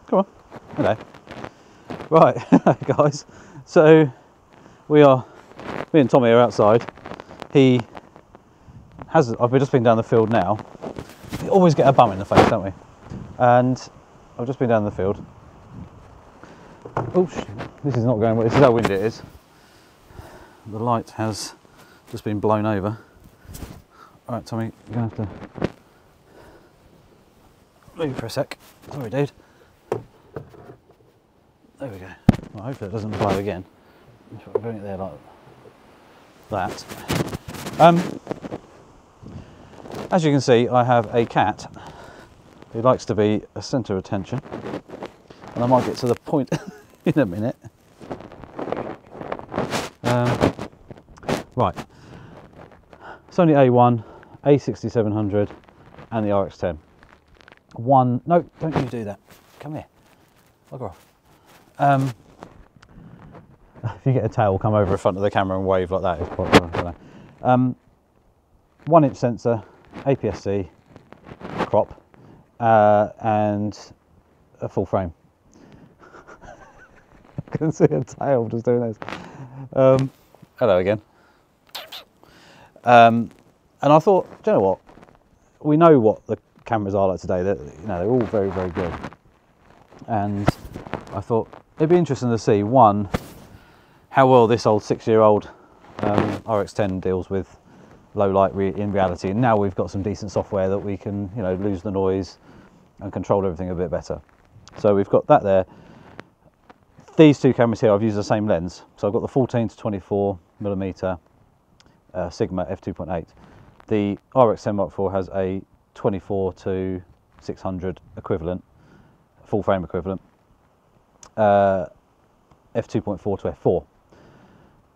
Come on. Hello. Right, guys. So me and Tommy are outside. I've just been down the field now. We always get a bum in the face, don't we? And I've just been down the field. Oh, this is not going well. This is how windy it is. The light has just been blown over. All right, Tommy, you're going to have to move for a sec. Sorry, dude. There we go. Well, hopefully it doesn't blow again. I'm doing it there like that. As you can see, I have a cat who likes to be a centre of attention, and I might get to the point in a minute. Right, Sony A1, A6700 and the Rx10. No, don't you do that. Come here, bugger off. If you get a tail, come over in front of the camera and wave like that. It's quite fun, 1 inch sensor, Apsc, crop, and a full frame. I can see a tail just doing this. Hello again. And I thought, do you know what? We know what the cameras are like today. They're all very, very good. And I thought it'd be interesting to see, one, how well this old 6-year-old Rx10 deals with low light in reality. And now we've got some decent software that we can, lose the noise and control everything a bit better. So we've got that there. These two cameras here, I've used the same lens. So I've got the 14 to 24 millimeter Sigma f2.8. The Rx10 Mark IV has a 24 to 600 equivalent, full frame equivalent, f2.4 to f4.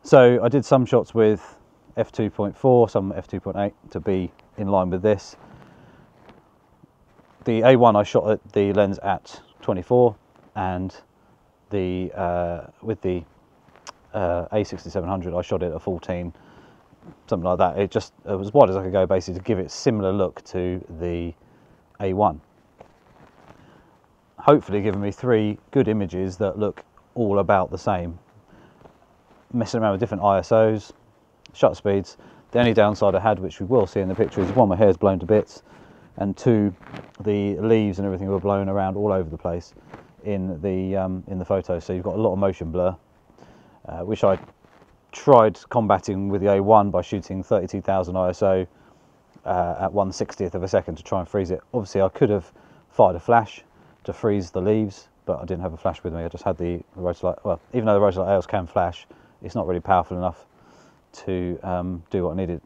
So I did some shots with f2.4, some f2.8 to be in line with this. The A1 I shot at the lens at 24, and with the A6700 I shot it at 14, something like that. It was as wide as I could go, basically, to give it a similar look to the A1. Hopefully giving me 3 good images that look all about the same. Messing around with different ISOs, shutter speeds. The only downside I had, which we will see in the picture, is 1, my hair's blown to bits, and 2, the leaves and everything were blown around all over the place in the photo. So you've got a lot of motion blur, which I tried combating with the A1 by shooting 32,000 ISO at 1/60th of a second to try and freeze it. Obviously I could have fired a flash to freeze the leaves, but I didn't have a flash with me. I just had the Rotolight. Well, even though the Rotolight ALs can flash, it's not really powerful enough to do what I needed.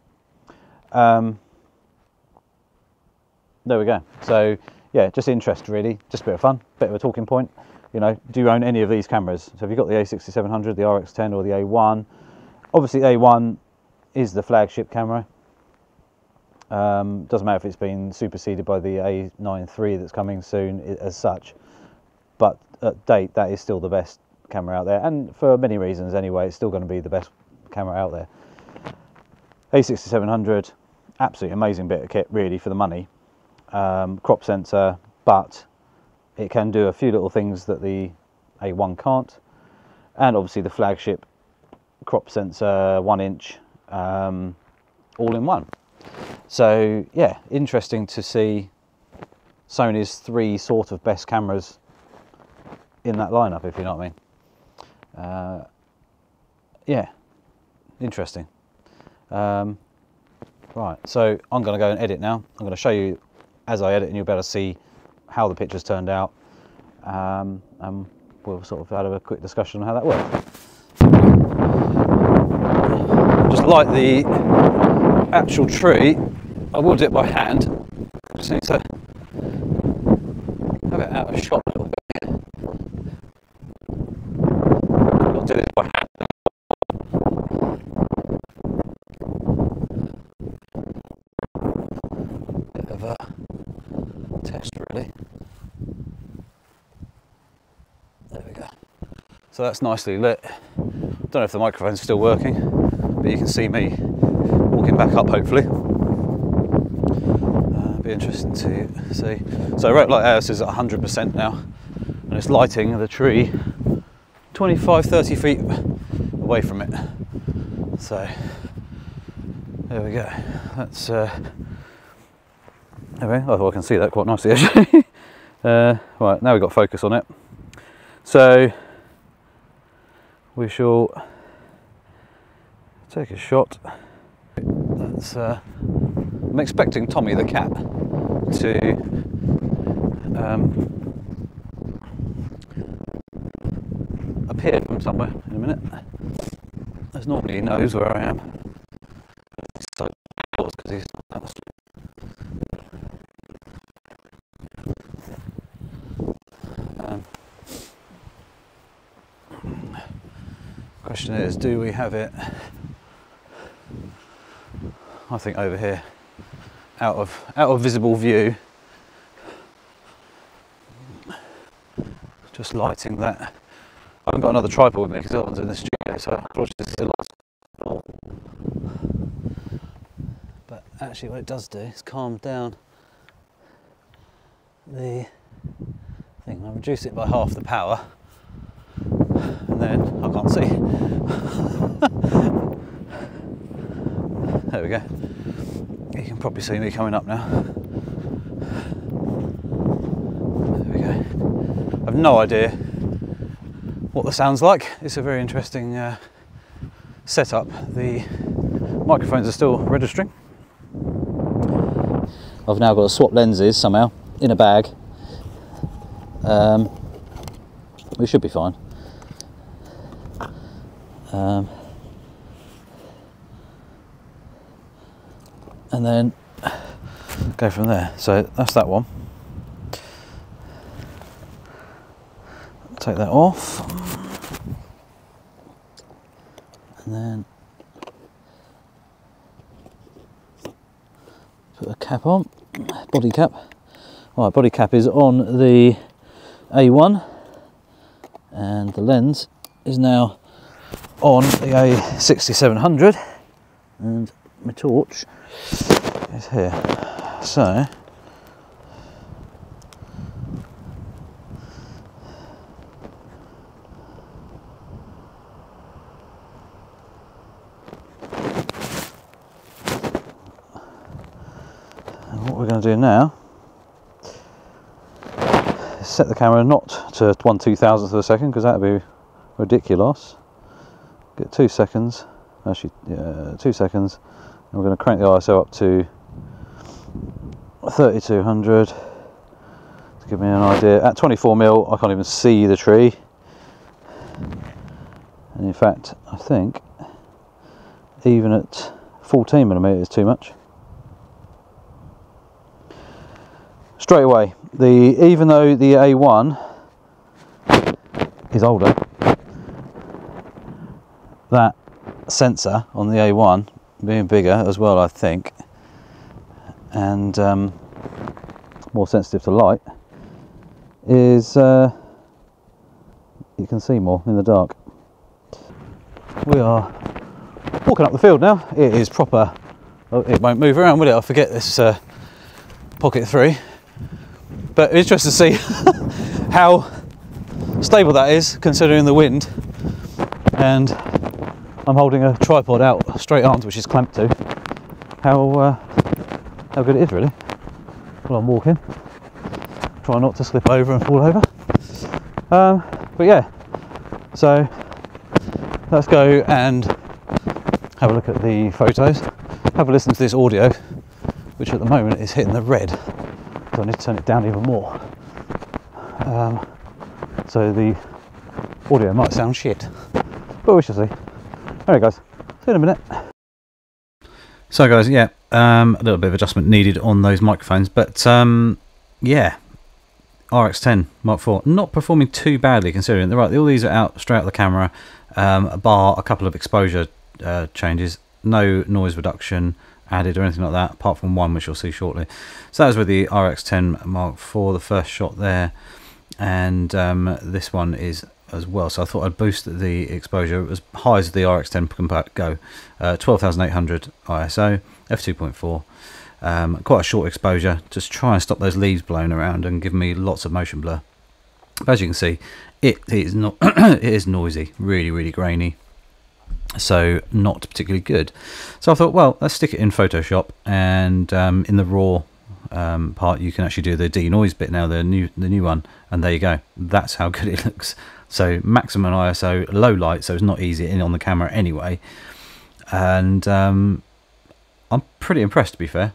There we go. So yeah, just interest really, just a bit of fun, bit of a talking point. Do you own any of these cameras? So have you got the A6700, the Rx10 or the A1? Obviously A1 is the flagship camera. Doesn't matter if it's been superseded by the A9 III that's coming soon as such, but at date that is still the best camera out there, and for many reasons anyway, it's still going to be the best camera out there. A6700, absolutely amazing bit of kit really for the money. Crop sensor, but it can do a few little things that the A1 can't, and obviously the flagship crop sensor, 1 inch, all in one. So yeah, interesting to see Sony's 3 sort of best cameras in that lineup, if you know what I mean. Yeah, interesting. Right, so I'm going to go and edit now. I'm going to show you as I edit, and you'll be able to see how the pictures turned out, and we'll sort of have a quick discussion on how that works. Just like the actual tree, I will do it by hand. Just need to have it out of shot a little bit. I'll do this by hand. Bit of a test really. There we go. So that's nicely lit. Don't know if the microphone's still working, but you can see me walking back up hopefully. Be interesting to see. So Lowlight AOS is at 100% now, and it's lighting the tree 25-30 feet away from it. So there we go. That's anyway, I can see that quite nicely actually. Right, now we've got focus on it, so we shall take a shot. That's I'm expecting Tommy the cat to appear from somewhere in a minute, as normally he knows where I am. So, because he's question is, do we have it, I think over here, out of visible view, just lighting that. I haven't got another tripod with me because that one's in the studio, so I'll just still light. But actually what it does do is calm down the thing. I'll reduce it by half the power, and then I can't see. There we go. You can probably see me coming up now. There we go. I have no idea what the sound's like. It's a very interesting setup. The microphones are still registering. I've now got to swap lenses somehow in a bag. We should be fine. And then go from there. So that's that one. Take that off, and then put a cap on, body cap. Right, body cap is on the A1, and the lens is now on the A6700, and my torch is here. So what we're going to do now is set the camera not to 1/2000th of a second, because that would be ridiculous. Get 2 seconds, actually 2 seconds, and we're going to crank the ISO up to 3200 to give me an idea. At 24mm I can't even see the tree, and in fact I think even at 14mm is too much. Straight away, even though the A1 is older, that sensor on the A1 being bigger as well, I think, and more sensitive to light, is you can see more in the dark. We are walking up the field now. It is proper. Oh, it won't move around, will it? I forget this Pocket 3. But it's interesting to see how stable that is, considering the wind. And I'm holding a tripod out straight armed, which is clamped to. How good it is, really. While I'm walking, try not to slip over and fall over. But yeah, so let's go and have a look at the photos. Have a listen to this audio, which at the moment is hitting the red. So I need to turn it down even more. So the audio might sound shit, but we shall see. Alright guys, see you in a minute. So guys, yeah, a little bit of adjustment needed on those microphones, but yeah, Rx10 Mark IV, not performing too badly considering. Right, all these are out straight out the camera, bar a couple of exposure changes, no noise reduction added or anything like that, apart from one which you'll see shortly. So that was with the Rx10 Mark IV, the first shot there, and this one is as well. So I thought I'd boost the exposure as high as the Rx10 can go. 12,800 ISO, f2.4. Quite a short exposure, just try and stop those leaves blowing around and give me lots of motion blur. But as you can see, it is not it is noisy, really grainy, so not particularly good. So I thought, well, let's stick it in Photoshop, and in the raw part you can actually do the denoise bit now, the new one, and there you go. That's how good it looks. So maximum ISO, low light, so it's not easy in on the camera anyway, and I'm pretty impressed, to be fair.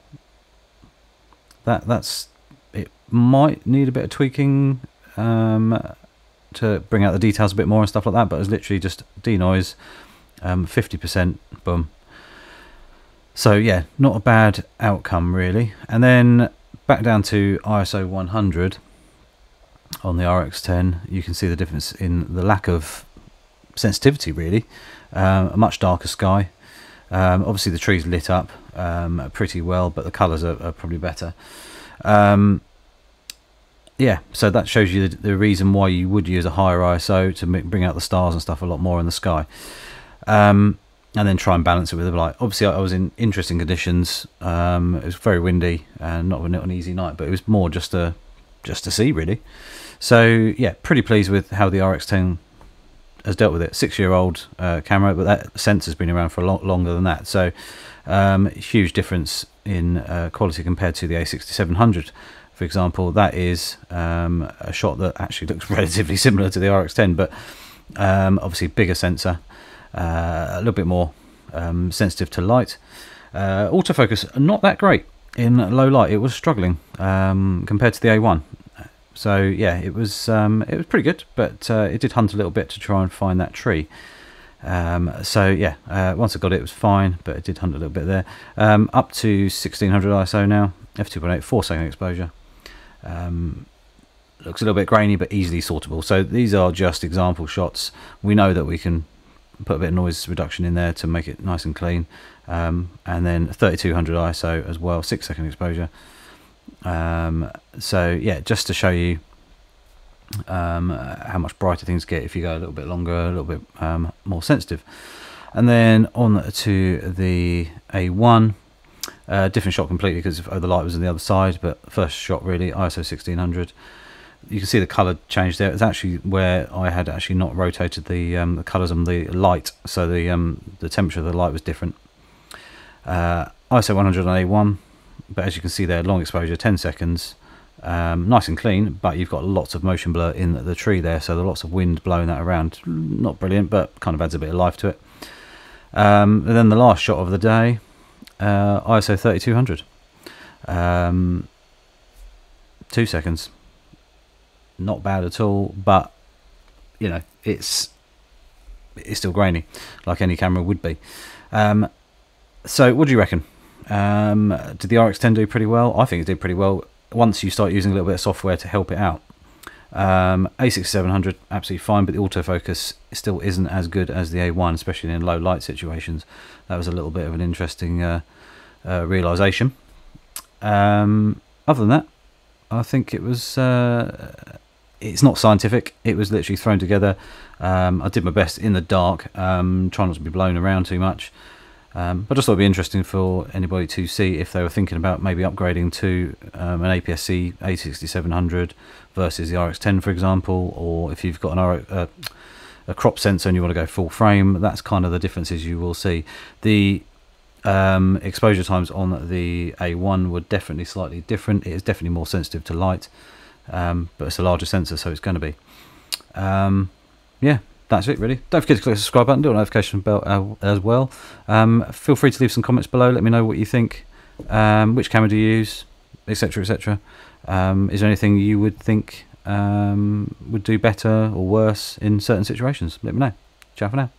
That's it. Might need a bit of tweaking to bring out the details a bit more and stuff like that, but it's literally just denoise, 50%, boom. So yeah, not a bad outcome really. And then back down to ISO 100 on the RX10, you can see the difference in the lack of sensitivity really. A much darker sky. Obviously the tree's lit up pretty well, but the colours are probably better. Yeah, so that shows you the reason why you would use a higher ISO, to bring out the stars and stuff a lot more in the sky. And then try and balance it with the light. Obviously I was in interesting conditions. It was very windy and not an easy night, but it was more just to see really. So yeah, pretty pleased with how the RX10 has dealt with it. 6-year-old camera, but that sensor's been around for a lot longer than that. So huge difference in quality compared to the A6700, for example. That is a shot that actually looks relatively similar to the RX10, but obviously bigger sensor, a little bit more sensitive to light. Autofocus not that great in low light. It was struggling compared to the A1. So yeah, it was pretty good, but it did hunt a little bit to try and find that tree. So yeah, once I got it, it was fine, but it did hunt a little bit there. Up to 1600 ISO now, f2.8, 4-second exposure. Looks a little bit grainy, but easily sortable. So these are just example shots. We know that we can put a bit of noise reduction in there to make it nice and clean. And then 3200 ISO as well, 6-second exposure. So yeah, just to show you how much brighter things get if you go a little bit longer, a little bit more sensitive. And then on to the A1, different shot completely because the light was on the other side, but first shot really, ISO 1600. You can see the colour change there. It's actually where I had actually not rotated the colours on the light, so the temperature of the light was different. ISO 100 on A1, but as you can see there, long exposure, 10 seconds, nice and clean, but you've got lots of motion blur in the tree there, so there's lots of wind blowing that around. Not brilliant, but kind of adds a bit of life to it. And then the last shot of the day, ISO 3200, 2 seconds. Not bad at all, but you know, it's still grainy, like any camera would be. So what do you reckon? Did the RX10 do pretty well? I think it did pretty well once you start using a little bit of software to help it out. A6700 absolutely fine, but the autofocus still isn't as good as the A1, especially in low light situations. That was a little bit of an interesting realization. Other than that, I think it was it's not scientific. It was literally thrown together. I did my best in the dark, trying not to be blown around too much. But I just thought it'd be interesting for anybody to see if they were thinking about maybe upgrading to an APS-C A6700 versus the RX10, for example, or if you've got a crop sensor and you want to go full frame. That's kind of the differences you will see. The exposure times on the A1 were definitely slightly different. It is definitely more sensitive to light, but it's a larger sensor, so it's going to be. Yeah, that's it really. Don't forget to click the subscribe button, do a notification bell as well. Feel free to leave some comments below. Let me know what you think. Which camera do you use, etc, etc. Is there anything you would think would do better or worse in certain situations? Let me know. Ciao for now.